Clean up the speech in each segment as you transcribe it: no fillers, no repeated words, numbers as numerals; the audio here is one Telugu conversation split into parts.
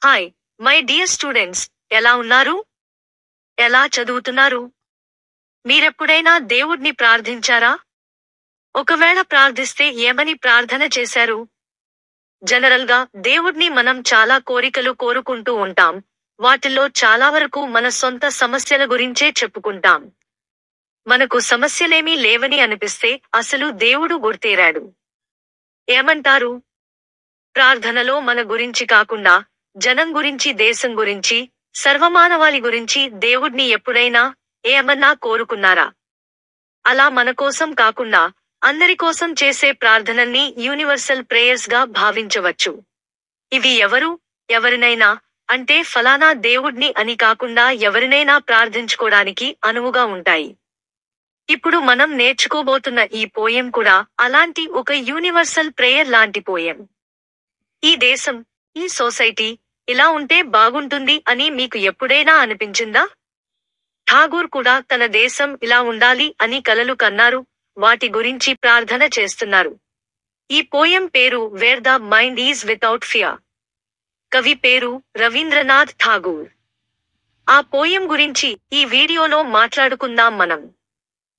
హాయ్ మై డియర్ స్టూడెంట్స్, ఎలా ఉన్నారు? ఎలా చదువుతున్నారు? మీరెప్పుడైనా దేవుడ్ని ప్రార్థించారా? ఒకవేళ ప్రార్థిస్తే ఏమని ప్రార్థన చేశారు? జనరల్ గా దేవుడ్ని మనం చాలా కోరికలు కోరుకుంటూ ఉంటాం. వాటిల్లో చాలా వరకు మన సొంత సమస్యల గురించే చెప్పుకుంటాం. మనకు సమస్యలేమీ లేవని అనిపిస్తే అసలు దేవుడు గుర్తేరాడు. ఏమంటారు? ప్రార్థనలో మన గురించి కాకుండా జనం గురించి, దేశం గురించి, సర్వమానవాళి గురించి దేవుడ్ని ఎప్పుడైనా ఏమన్నా కోరుకున్నారా? అలా మన కోసం కాకుండా అందరి కోసం చేసే ప్రార్థనల్ని యూనివర్సల్ ప్రేయర్స్ గా భావించవచ్చు. ఇవి ఎవరినైనా, అంటే ఫలానా దేవుడ్ని అని కాకుండా ఎవరినైనా ప్రార్థించుకోవడానికి అనువుగా ఉంటాయి. ఇప్పుడు మనం నేర్చుకోబోతున్న ఈ పోయం కూడా అలాంటి ఒక యూనివర్సల్ ప్రేయర్ లాంటి పోయం. ఈ దేశం, ఈ సొసైటీ ఇలా ఉంటే బాగుంటుంది అని మీకు ఎప్పుడైనా అనిపించిందా? ఠాగూర్ కూడా తన దేశం ఇలా ఉండాలి అని కలలు కన్నారు, వాటి గురించి ప్రార్థన చేస్తున్నారు. ఈ పోయం పేరు wear the mind is without fear. కవి పేరు రవీంద్రనాథ్ ఠాగూర్. ఆ పోయం గురించి ఈ వీడియోలో మాట్లాడుకుందాం మనం.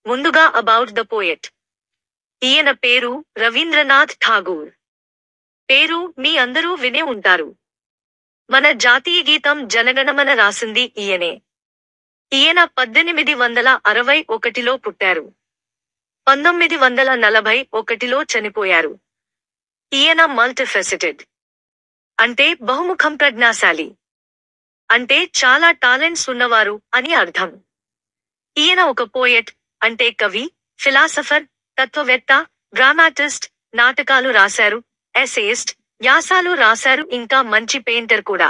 ముందుగా అబౌట్ ద పోయెట్. ఈయన పేరు రవీంద్రనాథ్ ఠాగూర్. పేరు మీ అందరూ వినే ఉంటారు. మన జాతీయ గీతం జనగణమన రాసింది ఈయనే. ఈయన 1861లో పుట్టారు. 1941లో చనిపోయారు. ఈయన మల్టీఫెసెటెడ్, అంటే బహుముఖం ప్రజ్ఞాశాలి, అంటే చాలా టాలెంట్స్ ఉన్నవారు అని అర్థం. ఈయన ఒక పోయెట్, అంటే కవి, ఫిలాసఫర్, తత్వవేత్త, డ్రామాటిస్ట్, నాటకాలు రాశారు, ఎసేయిస్ట్, వ్యాసాలు రాశారు, ఇంకా మంచి పెయింటర్ కూడా.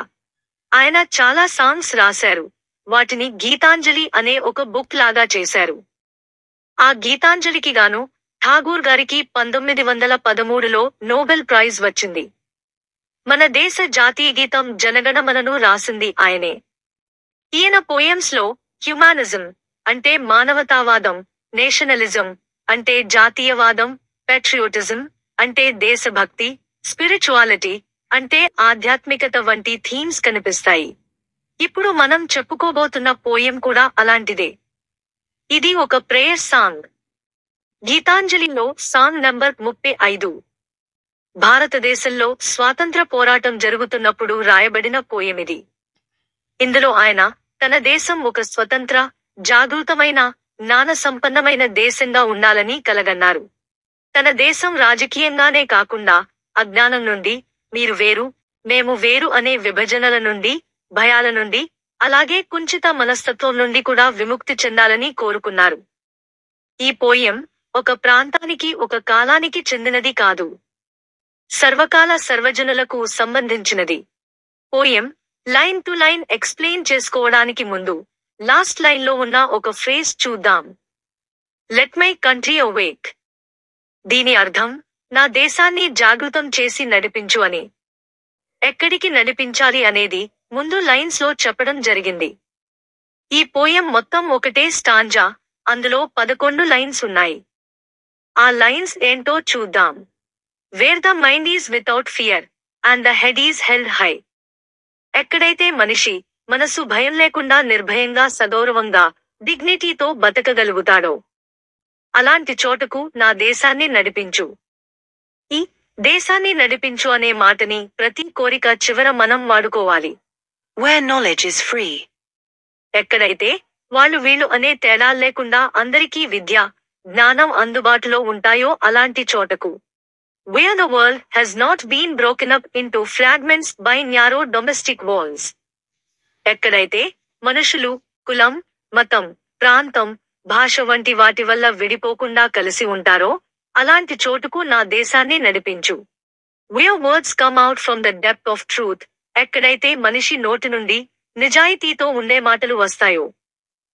ఆయన చాలా సాంగ్స్ రాశారు. వాటిని గీతాంజలి అనే ఒక బుక్ లాగా చేశారు. ఆ గీతాంజలికి గాను ఠాగూర్ గారికి 1913లో నోబెల్ ప్రైజ్ వచ్చింది. మన దేశ జాతీయ గీతం జనగణమనను రాసింది ఆయనే. ఈయన పోయమ్స్ లో హ్యుమానిజం, అంటే మానవతావాదం, నేషనలిజం, అంటే జాతీయవాదం, పెట్రియోటిజం, అంటే దేశభక్తి, స్పిరిచువాలిటీ, అంటే ఆధ్యాత్మికత వంటి థీమ్స్ కనిపిస్తాయి. ఇప్పుడు మనం చెప్పుకోబోతున్న పోయం కూడా అలాంటిదే. ఇది ఒక ప్రేయర్ సాంగ్. గీతాంజలిలో సాంగ్ నంబర్ 35. భారతదేశంలో స్వాతంత్ర పోరాటం జరుగుతున్నప్పుడు రాయబడిన పోయమిది. ఇందులో ఆయన తన దేశం ఒక స్వతంత్ర, జాగృతమైన, జ్ఞాన సంపన్నమైన దేశంగా ఉండాలని కలగన్నారు. తన దేశం రాజకీయంగానే కాకుండా అజ్ఞానం నుండి, మీరు వేరు, మేము వేరు అనే విభజనల నుండి, భయాల నుండి, అలాగే కుంచిత మనస్తత్వం నుండి కూడా విముక్తి చెందాలని కోరుకున్నారు. ఈ పోయం ఒక ప్రాంతానికి, ఒక కాలానికి చెందినది కాదు. సర్వకాల సర్వజనులకు సంబంధించినది. Poem line to line explain చేసుకోవడానికి ముందు లాస్ట్ లైన్ లో ఉన్న ఒక ఫ్రేజ్ చూద్దాం. Let my country awake. దీని అర్థం నా దేశాన్ని జాగృతం చేసి నడిపించు అని. ఎక్కడికి నడిపించాలి అనేది ముందు లైన్స్ లో చెప్పడం జరిగింది. ఈ పోయం మొత్తం ఒకటే స్టాంజా, అందులో 11 లైన్స్ ఉన్నాయి. ఆ లైన్స్ ఏంటో చూద్దాం. Wear the mind is without fear and the head is held high. ఎక్కడైతే మనిషి మనసు భయం లేకుండా నిర్భయంగా, సగౌరవంగా, డిగ్నిటీతో బతకగలుగుతాడో అలాంటి చోటకు నా దేశాన్ని నడిపించు. ఈ దేశాన్ని నడిపించు అనే మాటని ప్రతి కోరిక చివర మనం వాడుకోవాలి. Where knowledge is free. ఎక్కడైతే వాళ్ళు వీళ్ళు అనే తేడా లేకుండా అందరికీ విద్య, జ్ఞానం అందుబాటులో ఉంటాయో అలాంటి చోటకు. Where the world has not been broken up into fragments by narrow domestic walls. ఎక్కడైతే మనుషులు కులం, మతం, ప్రాంతం, భాష వంటి వాటి వల్ల విడిపోకుండా కలిసి ఉంటారో అలాంటి చోటుకు నా దేశాన్ని నడిపించు. Where words come out from the depth of truth. ఎక్కడైతే మనిషి నోటి నుండి నిజాయితీతో ఉండే మాటలు వస్తాయో.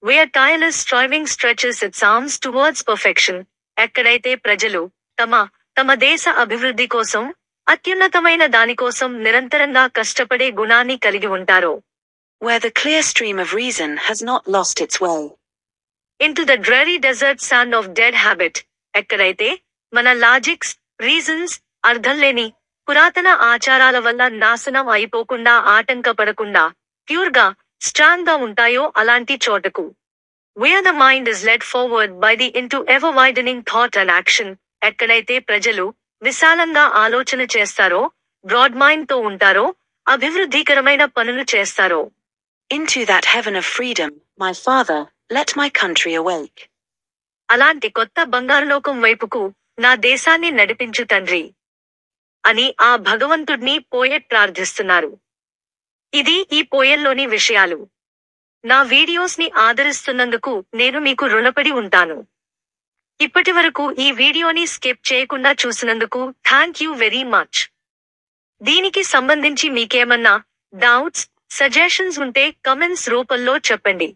Where tireless striving stretches its arms towards perfection. ఎక్కడైతే ప్రజలు తమ దేశ అభివృద్ధి కోసం, అత్యున్నతమైన దానికోసం నిరంతరంగా కష్టపడే గుణాన్ని కలిగి ఉంటారో. Where the clear stream of reason has not lost its way. Into the dreary desert sand of dead habit. ఎక్కడైతే మన లాజిక్స్, రీజన్స్, అర్థంలేని, పురాతన ఆచారాల వల్ల నాశనం అయిపోకుండా ఆటంకపడకుండా ప్యూర్గా స్ట్రాంగ్ గా ఉంటాయో అలాంటి చోటకు. Where the mind is led forward by the into ever widening thought and action, ఎక్కడైతే ప్రజలు విశాలంగా ఆలోచన చేస్తారో, బ్రాడ్ మైండ్ తో ఉంటారో, అభివృద్ధికరమైన పనులు చేస్తారో. Into that heaven of freedom, my Father, let my country awake. అలాంటి కొత్త బంగారులోకం వైపుకు నా దేశాన్ని నడిపించు తండ్రి అని ఆ భగవంతుడ్ని పోయెట్ ప్రార్థిస్తున్నారు. ఇది ఈ పోయెల్లోని విషయాలు. నా వీడియోస్ ని ఆదరిస్తున్నందుకు నేను మీకు రుణపడి ఉంటాను. ఇప్పటివరకు ఈ వీడియోని స్కిప్ చేయకుండా చూసినందుకు థ్యాంక్ యూ వెరీ మచ్. దీనికి సంబంధించి మీకేమన్నా డౌట్స్, సజెషన్స్ ఉంటే కమెంట్స్ రూపంలో చెప్పండి.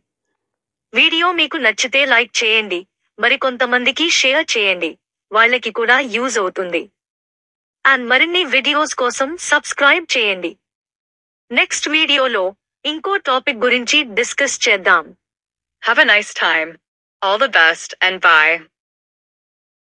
వీడియో మీకు నచ్చితే లైక్ చేయండి, మరికొంతమందికి షేర్ చేయండి, వాళ్ళకి కూడా యూజ్ అవుతుంది. అండ్ మరిన్ని వీడియోస్ కోసం సబ్స్క్రైబ్ చేయండి. నెక్స్ట్ వీడియోలో ఇంకో టాపిక్ గురించి డిస్కస్ చేద్దాం. Have a nice time. All the best and bye.